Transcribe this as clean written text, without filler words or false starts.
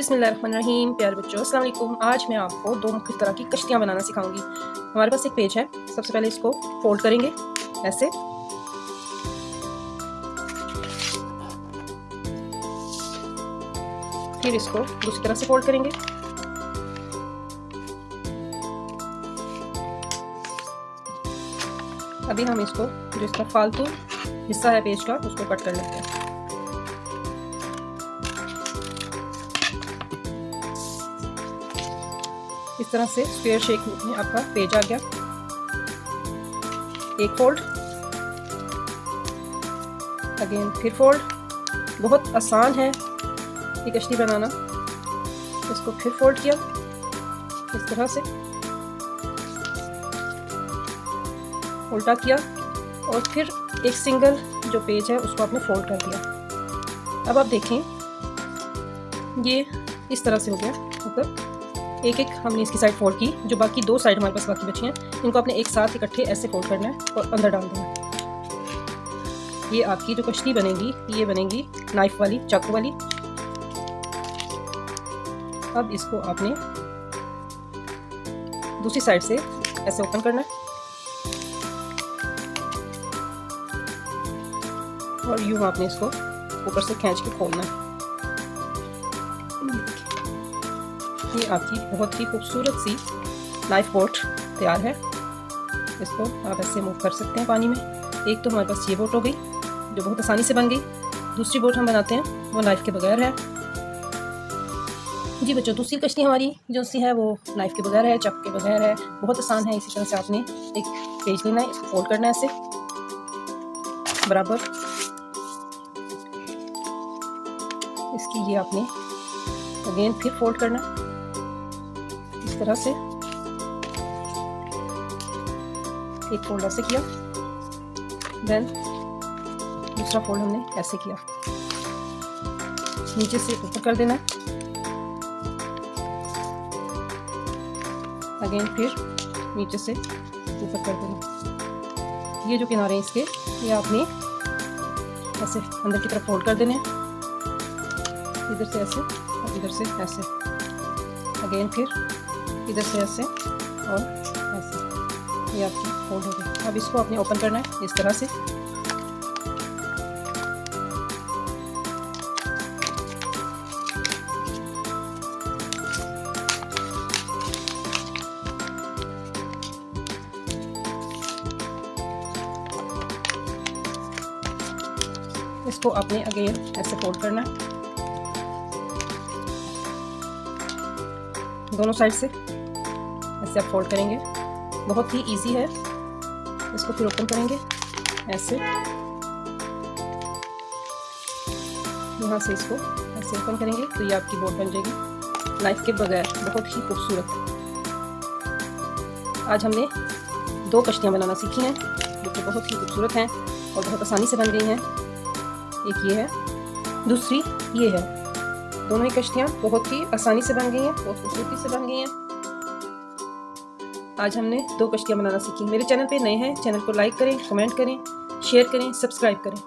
बिस्मिल्लाहिर्रहमानिर्रहीम। प्यारे बच्चों, अस्सलाम वालेकुम। आज मैं आपको दो मुख्तलिफ तरह की कश्तियाँ बनाना सिखाऊंगी। हमारे पास एक पेज है। सबसे पहले इसको फोल्ड करेंगे ऐसे, फिर इसको दूसरी तरह से फोल्ड करेंगे। अभी हम इसको जो इसका फालतू हिस्सा है पेज का उसको कट कर लेते हैं। इस तरह से स्क्वायर शेप में आपका पेज आ गया। एक फोल्ड, अगेन फिर फोल्ड। बहुत आसान है ये कश्ती बनाना। इसको फिर फोल्ड किया इस तरह से, उल्टा किया और फिर एक सिंगल जो पेज है उसको आपने फोल्ड कर दिया। अब आप देखें ये इस तरह से हो गया। मतलब एक एक हमने इसकी साइड फोल्ड की, जो बाकी दो साइड हमारे पास बाकी बची हैं इनको आपने एक साथ इकट्ठे ऐसे फोल्ड करना है और अंदर डाल देना है। ये आपकी जो कश्ती बनेगी ये बनेगी नाइफ वाली, चाकू वाली। अब इसको आपने दूसरी साइड से ऐसे ओपन करना है और यूं आपने इसको ऊपर से खींच के खोलना है। ये आपकी बहुत ही खूबसूरत सी नाइफ बोट तैयार है। इसको आप ऐसे मूव कर सकते हैं पानी में। एक तो हमारे पास ये बोट हो गई जो बहुत आसानी से बन गई। दूसरी बोट हम बनाते हैं वो नाइफ के बगैर है। जी बच्चों, दूसरी कश्ती हमारी जो सी है वो नाइफ के बगैर है, चाकू के बगैर है। बहुत आसान है। इसी तरह से आपने एक पेज लेना है, इसको फोल्ड करना है ऐसे बराबर। इसकी ये आपने अगेन फिर फोल्ड करना इस तरह से। एक फोल्ड ऐसे किया, देन दूसरा फोल्ड हमने ऐसे किया। नीचे से ऊपर कर देना, अगेन फिर नीचे से ऊपर कर देना। ये जो किनारे हैं इसके ये आपने ऐसे अंदर की तरफ फोल्ड कर देने हैं, इधर से ऐसे और इधर से ऐसे। अगेन फिर इधर से ऐसे और ऐसे। ये आपकी फोल्ड हो गई। अब इसको आपने ओपन करना है इस तरह से। इसको आपने अगेन ऐसे फोल्ड करना है दोनों साइड से। ऐसे आप फोल्ड करेंगे, बहुत ही इजी है। इसको फिर ओपन करेंगे ऐसे, यहाँ से इसको ऐसे ओपन करेंगे तो ये आपकी बोट बन जाएगी नाइफ के बगैर। बहुत ही खूबसूरत। आज हमने दो कश्तियाँ बनाना सीखी हैं जो कि बहुत ही खूबसूरत हैं और बहुत आसानी से बन गई हैं। एक ये है, दूसरी ये है। दोनों ही कश्तियाँ बहुत ही आसानी से बन गई हैं, बहुत खूबसूरती से बन गई हैं। आज हमने दो कश्तियाँ बनाना सीखी। मेरे चैनल पे नए हैं, चैनल को लाइक करें, कमेंट करें, शेयर करें, सब्सक्राइब करें।